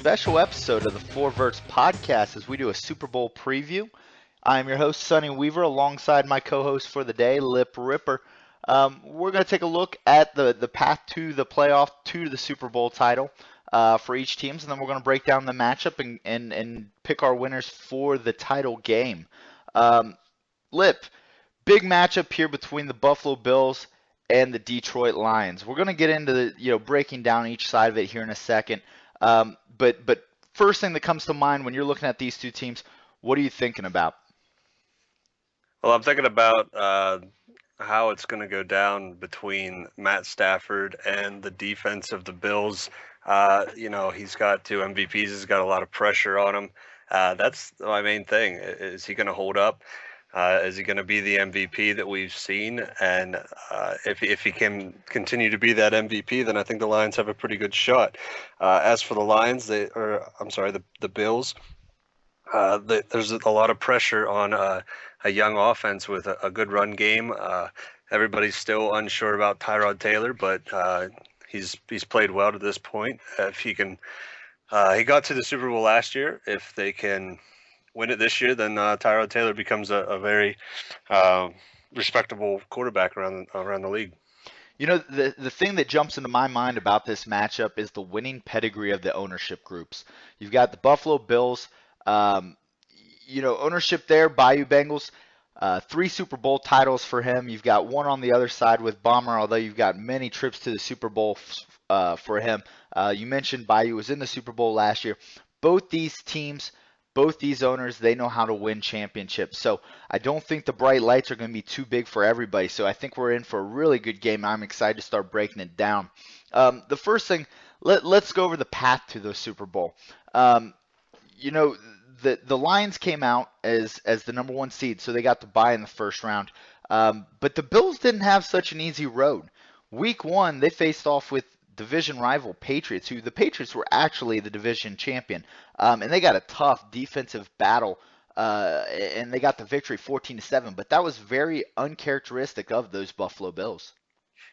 special episode of the Verts Podcast as we do a Super Bowl preview. I'm your host, Sonny Weaver, alongside my co-host for the day, Lipp. We're going to take a look at the path to the playoff, to the Super Bowl title for each team, and then we're going to break down the matchup and pick our winners for the title game. Lipp, big matchup here between the Buffalo Bills and the Detroit Lions. We're going to get into the, breaking down each side of it here in a second. But first thing that comes to mind when you're looking at these two teams, what are you thinking about? Well, I'm thinking about how it's going to go down between Matt Stafford and the defense of the Bills. He's got two MVPs. He's got a lot of pressure on him. That's my main thing. Is he going to hold up? Is he going to be the MVP that we've seen? And if he can continue to be that MVP, then I think the Lions have a pretty good shot. As for the Lions, the Bills, there's a lot of pressure on a young offense with a good run game. Everybody's still unsure about Tyrod Taylor, but he's played well to this point. If he can, he got to the Super Bowl last year. If they can win it this year, then Tyrod Taylor becomes a very respectable quarterback around the league. You know, the thing that jumps into my mind about this matchup is the winning pedigree of the ownership groups. You've got the Buffalo Bills, ownership there, Bayou Bengals, 3 Super Bowl titles for him. You've got one on the other side with Bomber, although you've got many trips to the Super Bowl for him. You mentioned Bayou was in the Super Bowl last year. Both these teams, both these owners, they know how to win championships. So I don't think the bright lights are going to be too big for everybody. So I think we're in for a really good game. I'm excited to start breaking it down. The first thing, let's go over the path to the Super Bowl. The Lions came out as the number 1 seed, so they got to bye in the first round. But the Bills didn't have such an easy road. Week 1, they faced off with division rival Patriots, who the Patriots were actually the division champion. And they got a tough defensive battle, and they got the victory 14-7. But that was very uncharacteristic of those Buffalo Bills.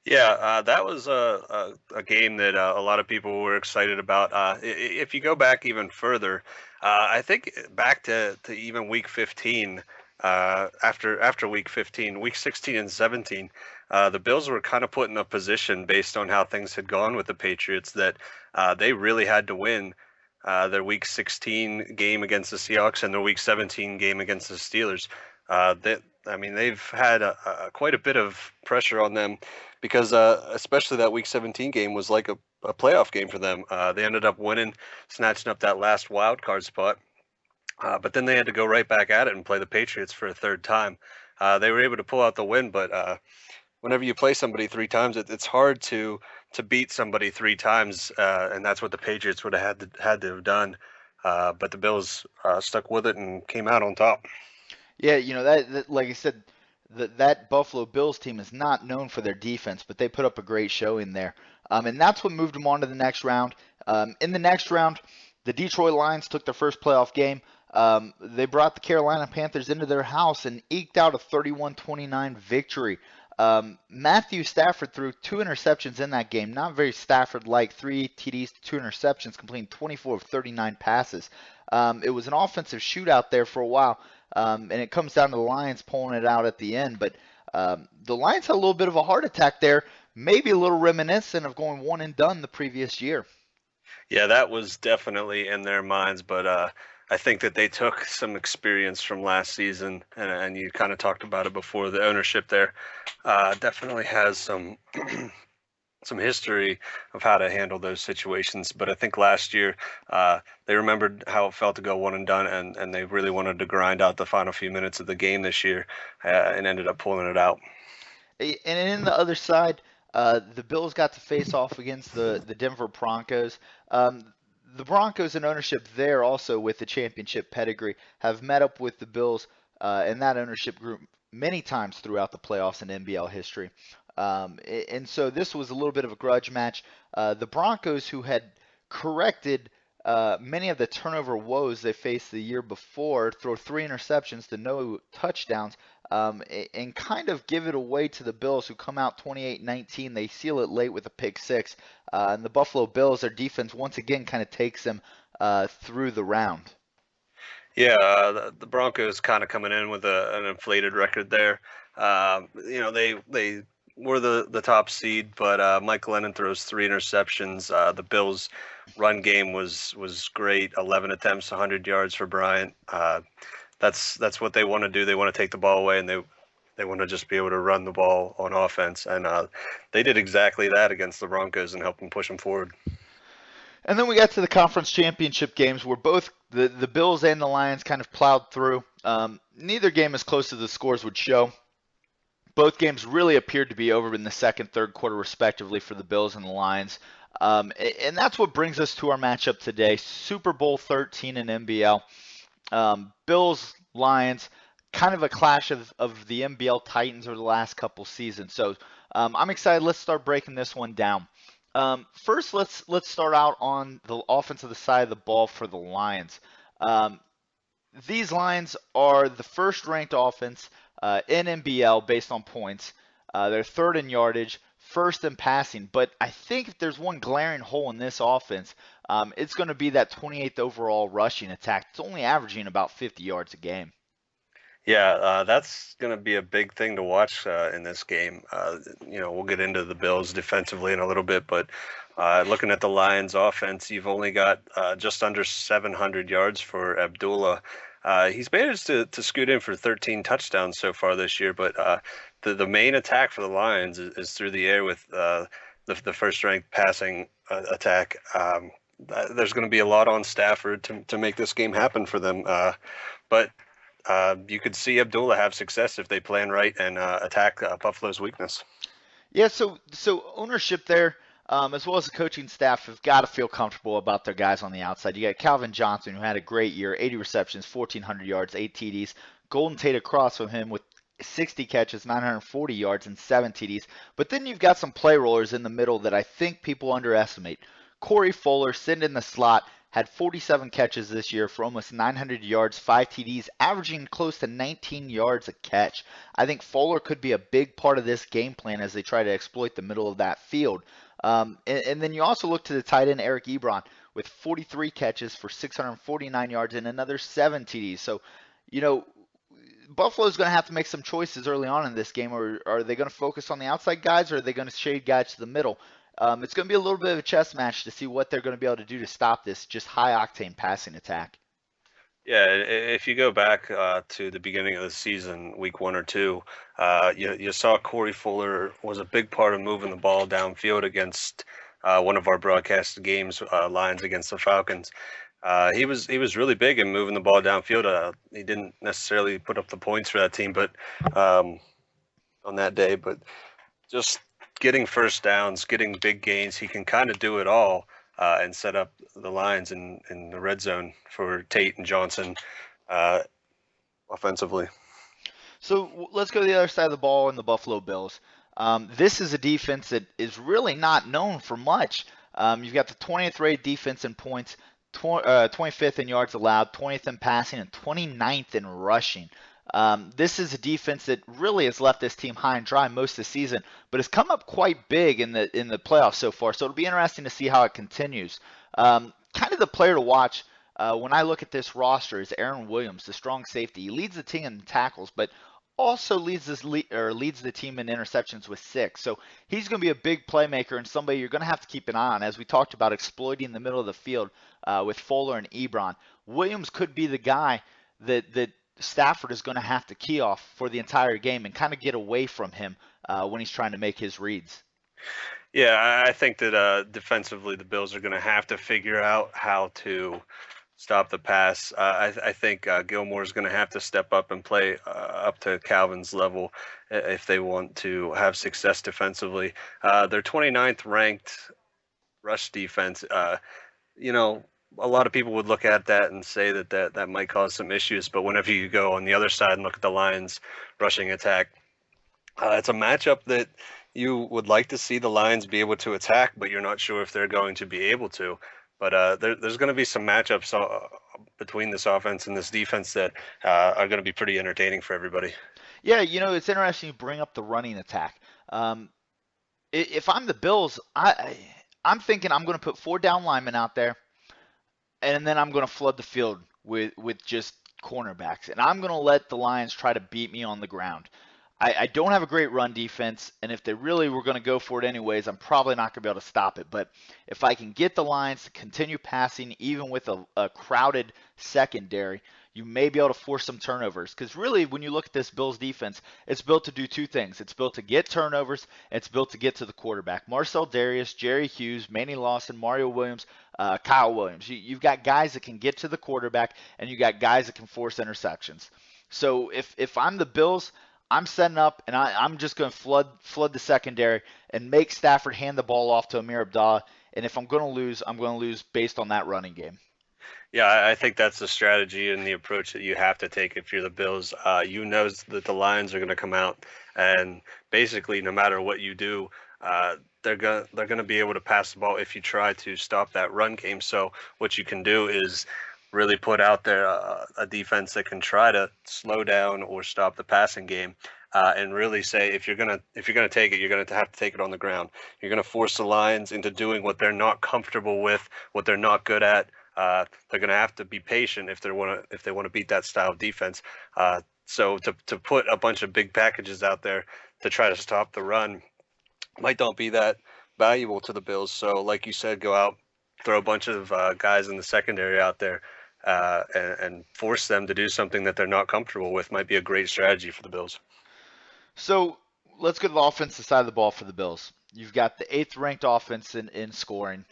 Yeah, that was a game that a lot of people were excited about. If you go back even further, I think back to even Week 15, after Week 15, Week 16 and 17, the Bills were kind of put in a position based on how things had gone with the Patriots that they really had to win their Week 16 game against the Seahawks and their Week 17 game against the Steelers. They've had quite a bit of pressure on them because especially that Week 17 game was like a playoff game for them. They ended up winning, snatching up that last wild card spot. But then they had to go right back at it and play the Patriots for a third time. They were able to pull out the win, but whenever you play somebody 3 times, it's hard to beat somebody 3 times, and that's what the Patriots would have had to have done. But the Bills stuck with it and came out on top. Yeah, that like I said, that Buffalo Bills team is not known for their defense, but they put up a great showing there. And that's what moved them on to the next round. In the next round, the Detroit Lions took their first playoff game. They brought the Carolina Panthers into their house and eked out a 31-29 victory. Matthew Stafford threw 2 interceptions in that game. Not very Stafford-like. 3 TDs, 2 interceptions, completing 24 of 39 passes. It was an offensive shootout there for a while. And it comes down to the Lions pulling it out at the end. But the Lions had a little bit of a heart attack there, maybe a little reminiscent of going 1 and done the previous year. Yeah, that was definitely in their minds. But I think that they took some experience from last season, and you kind of talked about it before. The ownership there definitely has some some history of how to handle those situations. But I think last year they remembered how it felt to go 1 and done, and they really wanted to grind out the final few minutes of the game this year and ended up pulling it out. And in the other side, the Bills got to face off against the Denver Broncos. The Broncos in ownership there also with the championship pedigree have met up with the Bills and that ownership group many times throughout the playoffs in MBL history. And so this was a little bit of a grudge match. The Broncos, who had corrected many of the turnover woes they faced the year before, throw 3 interceptions to no touchdowns, and kind of give it away to the Bills, who come out 28-19. They seal it late with a pick 6. And the Buffalo Bills, their defense once again kind of takes them through the round. Yeah, the Broncos kind of coming in with an inflated record there. They were the top seed, but Mike Glennon throws 3 interceptions. The Bills' run game was great. 11 attempts, 100 yards for Bryant. That's what they want to do. They want to take the ball away, and they want to just be able to run the ball on offense. And they did exactly that against the Broncos and helped them push them forward. And then we got to the conference championship games where both the Bills and the Lions kind of plowed through. Neither game as close as the scores would show. Both games really appeared to be over in the second, third quarter, respectively, for the Bills and the Lions. And that's what brings us to our matchup today, Super Bowl 13 in MBL. Bills, Lions, kind of a clash of the MBL Titans over the last couple seasons. So I'm excited. Let's start breaking this one down. First, let's start out on the offensive side of the ball for the Lions. These Lions are the first-ranked offense in MBL based on points. They're third in yardage, first in passing. But I think if there's one glaring hole in this offense, it's going to be that 28th overall rushing attack. It's only averaging about 50 yards a game. Yeah, that's going to be a big thing to watch in this game. We'll get into the Bills defensively in a little bit, but looking at the Lions offense, you've only got just under 700 yards for Abdullah. He's managed to scoot in for 13 touchdowns so far this year, but the main attack for the Lions is through the air with the first-ranked passing attack. There's going to be a lot on Stafford to make this game happen for them, but you could see Abdullah have success if they plan right and attack Buffalo's weakness. Yeah, so ownership there, as well as the coaching staff, have got to feel comfortable about their guys on the outside. You got Calvin Johnson, who had a great year, 80 receptions, 1,400 yards, 8 TDs. Golden Tate across from him with 60 catches, 940 yards, and 7 TDs. But then you've got some play rollers in the middle that I think people underestimate. Corey Fuller sitting in the slot, had 47 catches this year for almost 900 yards, 5 TDs, averaging close to 19 yards a catch. I think Fuller could be a big part of this game plan as they try to exploit the middle of that field. And then you also look to the tight end Eric Ebron with 43 catches for 649 yards and another 7 TDs. So, Buffalo's going to have to make some choices early on in this game. Or are they going to focus on the outside guys, or are they going to shade guys to the middle? It's going to be a little bit of a chess match to see what they're going to be able to do to stop this just high-octane passing attack. Yeah, if you go back to the beginning of the season, week 1 or 2, you saw Corey Fuller was a big part of moving the ball downfield against one of our broadcast games, Lions against the Falcons. He was really big in moving the ball downfield. He didn't necessarily put up the points for that team, but on that day, but just getting first downs, getting big gains, he can kind of do it all and set up the Lions in the red zone for Tate and Johnson offensively. So let's go to the other side of the ball in the Buffalo Bills. This is a defense that is really not known for much. You've got the 20th rated defense in points, 25th in yards allowed, 20th in passing, and 29th in rushing. This is a defense that really has left this team high and dry most of the season, but has come up quite big in the playoffs so far. So it'll be interesting to see how it continues. Kind of the player to watch when I look at this roster is Aaron Williams, the strong safety. He leads the team in tackles, but also leads the team in interceptions with 6. So he's going to be a big playmaker and somebody you're going to have to keep an eye on, as we talked about exploiting the middle of the field with Fuller and Ebron. Williams could be the guy that Stafford is going to have to key off for the entire game and kind of get away from him when he's trying to make his reads. Yeah, I think that defensively the Bills are going to have to figure out how to stop the pass. I think Gilmore is going to have to step up and play up to Calvin's level if they want to have success defensively. Their 29th ranked rush defense, a lot of people would look at that and say that might cause some issues. But whenever you go on the other side and look at the Lions rushing attack, it's a matchup that you would like to see the Lions be able to attack, but you're not sure if they're going to be able to. But there's going to be some matchups between this offense and this defense that are going to be pretty entertaining for everybody. Yeah, it's interesting you bring up the running attack. If I'm the Bills, I'm thinking I'm going to put 4 down linemen out there. and then I'm going to flood the field with just cornerbacks, and I'm going to let the Lions try to beat me on the ground. I don't have a great run defense, and if they really were going to go for it anyways, I'm probably not going to be able to stop it. But if I can get the Lions to continue passing, even with a crowded secondary, you may be able to force some turnovers. Because really, when you look at this Bills defense, it's built to do two things. It's built to get turnovers, and it's built to get to the quarterback. Marcel Darius, Jerry Hughes, Manny Lawson, Mario Williams, Kyle Williams. You've got guys that can get to the quarterback, and you got guys that can force interceptions. So if I'm the Bills, I'm setting up, and I'm just going to flood the secondary and make Stafford hand the ball off to Amir Abdallah. And if I'm going to lose, I'm going to lose based on that running game. Yeah, I think that's the strategy and the approach that you have to take if you're the Bills. You know that the Lions are going to come out, and basically, no matter what you do, they're gonna be able to pass the ball if you try to stop that run game. So what you can do is really put out there a defense that can try to slow down or stop the passing game. And really say if you're gonna take it, you're gonna have to take it on the ground. You're gonna force the Lions into doing what they're not comfortable with, what they're not good at. They're going to have to be patient if they want to beat that style of defense. So to put a bunch of big packages out there to try to stop the run might not be that valuable to the Bills. So like you said, go out, throw a bunch of guys in the secondary out there and force them to do something that they're not comfortable with might be a great strategy for the Bills. So let's go to the offensive side of the ball for the Bills. You've got the 8th ranked offense in scoring.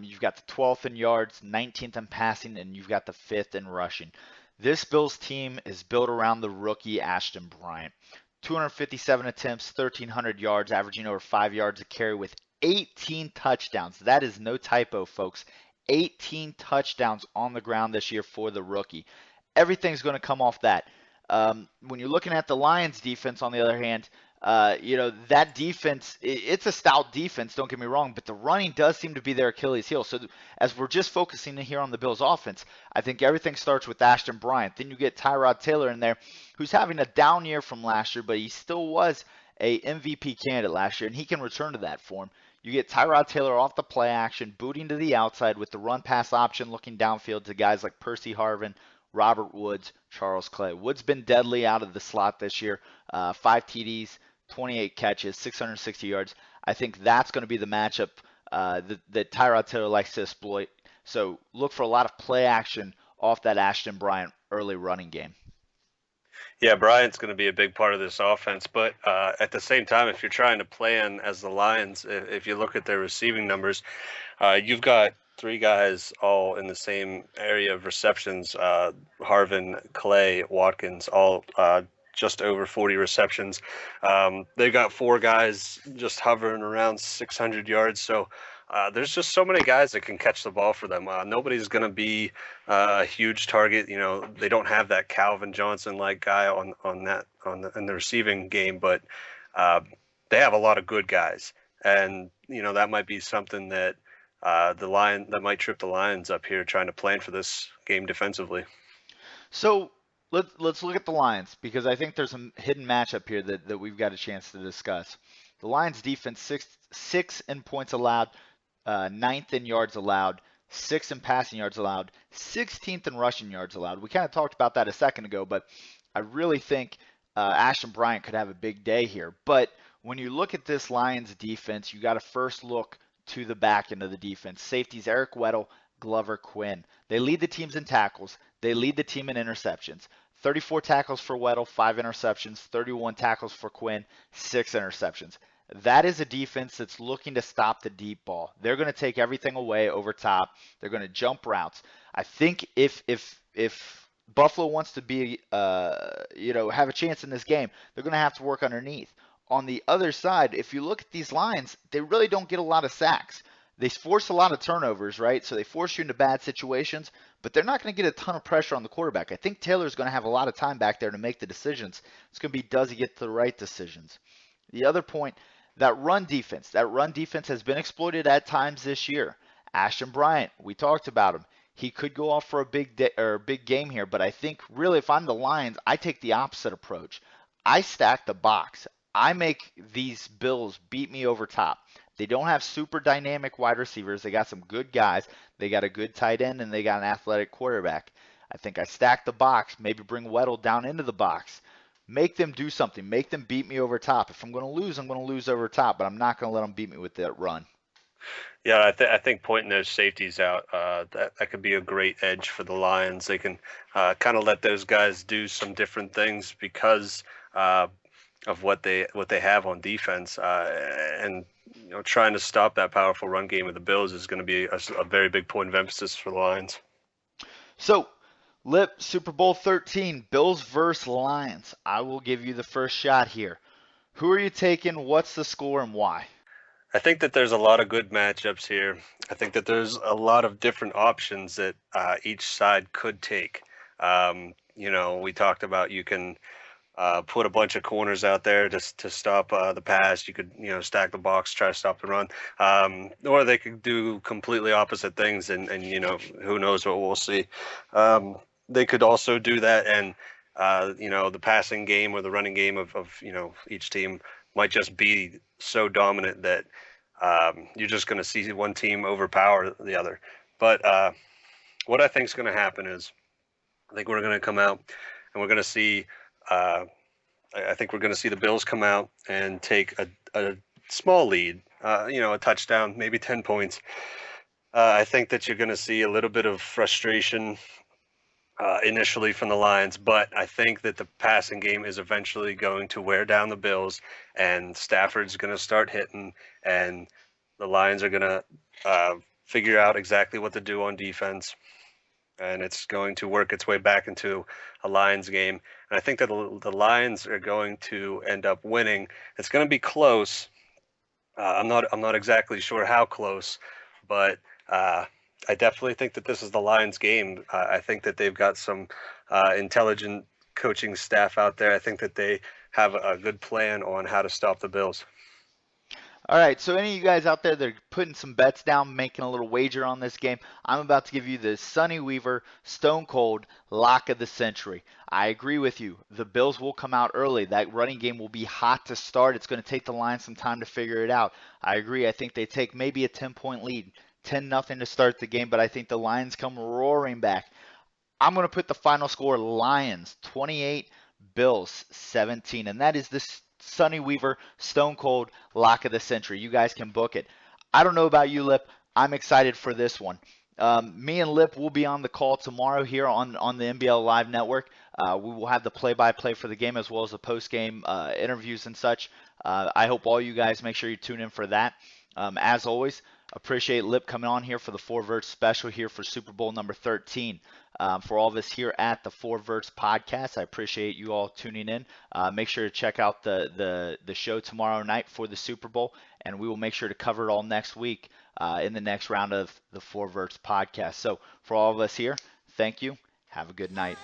You've got the 12th in yards, 19th in passing, and you've got the 5th in rushing. This Bills team is built around the rookie Ashton Bryant. 257 attempts, 1,300 yards, averaging over 5 yards a carry with 18 touchdowns. That is no typo, folks. 18 touchdowns on the ground this year for the rookie. Everything's going to come off that. When you're looking at the Lions defense, on the other hand, that defense, it's a stout defense, don't get me wrong, but the running does seem to be their Achilles heel. So as we're just focusing here on the Bills offense, I think everything starts with Ashton Bryant. Then you get Tyrod Taylor in there, who's having a down year from last year, but he still was a MVP candidate last year, and he can return to that form. You get Tyrod Taylor off the play action, booting to the outside with the run-pass option, looking downfield to guys like Percy Harvin, Robert Woods, Charles Clay. Woods been deadly out of the slot this year. 5 TDs, 28 catches, 660 yards. I think that's going to be the matchup that Tyrod Taylor likes to exploit. So look for a lot of play action off that Ashton Bryant early running game. Yeah, Bryant's going to be a big part of this offense, but at the same time, if you're trying to plan as the Lions, if you look at their receiving numbers, you've got 3 guys all in the same area of receptions, Harvin, Clay, Watkins, all just over 40 receptions. They've got 4 guys just hovering around 600 yards. So there's just so many guys that can catch the ball for them. Nobody's going to be a huge target. They don't have that Calvin Johnson-like guy in the receiving game, but they have a lot of good guys. And, that might be something that that might trip the Lions up here trying to plan for this game defensively. So let's look at the Lions, because I think there's a hidden matchup here that we've got a chance to discuss. The Lions defense, sixth in points allowed, 9th in yards allowed, 6th in passing yards allowed, 16th in rushing yards allowed. We kind of talked about that a second ago, but I really think Ashton Bryant could have a big day here. But when you look at this Lions defense, you got to first look to the back end of the defense. Safeties Eric Weddle, Glover, Quinn. They lead the teams in tackles. They lead the team in interceptions. 34 tackles for Weddle, 5 interceptions. 31 tackles for Quinn, 6 interceptions. That is a defense that's looking to stop the deep ball. They're going to take everything away over top. They're going to jump routes. I think if Buffalo wants to be, have a chance in this game, they're going to have to work underneath. On the other side, if you look at these lines, they really don't get a lot of sacks. They force a lot of turnovers, right? So they force you into bad situations, but they're not going to get a ton of pressure on the quarterback. I think Taylor's going to have a lot of time back there to make the decisions. It's going to be, does he get the right decisions? The other point, that run defense has been exploited at times this year. Ashton Bryant, we talked about him. He could go off for a big game here, but I think really if I'm the Lions, I take the opposite approach. I stack the box. I make these Bills beat me over top. They don't have super dynamic wide receivers. They got some good guys. They got a good tight end, and they got an athletic quarterback. I think I stack the box, maybe bring Weddle down into the box. Make them do something. Make them beat me over top. If I'm going to lose, I'm going to lose over top, but I'm not going to let them beat me with that run. Yeah, I think pointing those safeties out, that could be a great edge for the Lions. They can kind of let those guys do some different things because of what they have on defense, and trying to stop that powerful run game of the Bills is going to be a very big point of emphasis for the Lions. So, Lipp, Super Bowl 13, Bills versus Lions. I will give you the first shot here. Who are you taking? What's the score and why? I think that there's a lot of good matchups here. I think that there's a lot of different options that each side could take. We talked about you can put a bunch of corners out there to stop the pass. You could, stack the box, try to stop the run. Or they could do completely opposite things, and who knows what we'll see. They could also do that, and the passing game or the running game of each team might just be so dominant that you're just going to see one team overpower the other. But what I think is going to happen is I think we're going to come out and we're going to see I think we're going to see the Bills come out and take a small lead, a touchdown, maybe 10 points. I think that you're going to see a little bit of frustration initially from the Lions, but I think that the passing game is eventually going to wear down the Bills, and Stafford's going to start hitting, and the Lions are going to figure out exactly what to do on defense, and it's going to work its way back into a Lions game. And I think that the Lions are going to end up winning. It's going to be close. I'm not exactly sure how close, but I definitely think that this is the Lions game. I think that they've got some intelligent coaching staff out there. I think that they have a good plan on how to stop the Bills. All right, so any of you guys out there that are putting some bets down, making a little wager on this game, I'm about to give you the Sonny Weaver Stone Cold Lock of the Century. I agree with you. The Bills will come out early. That running game will be hot to start. It's going to take the Lions some time to figure it out. I agree. I think they take maybe a 10-point lead, 10-0 to start the game, but I think the Lions come roaring back. I'm going to put the final score Lions 28, Bills 17, and that is this Sonny Weaver Stone Cold Lock of the Century. You guys can book it. I don't know about you, Lipp. I'm excited for this one. Me and Lipp will be on the call tomorrow here on the MBL Live Network. We will have the play-by-play for the game as well as the post-game interviews and such. I hope all you guys make sure you tune in for that. As always, appreciate Lipp coming on here for the 4 Verts special here for Super Bowl number 13. For all of us here at the 4 Verts Podcast, I appreciate you all tuning in. Make sure to check out the show tomorrow night for the Super Bowl, and we will make sure to cover it all next week in the next round of the 4 Verts Podcast. So for all of us here, thank you. Have a good night.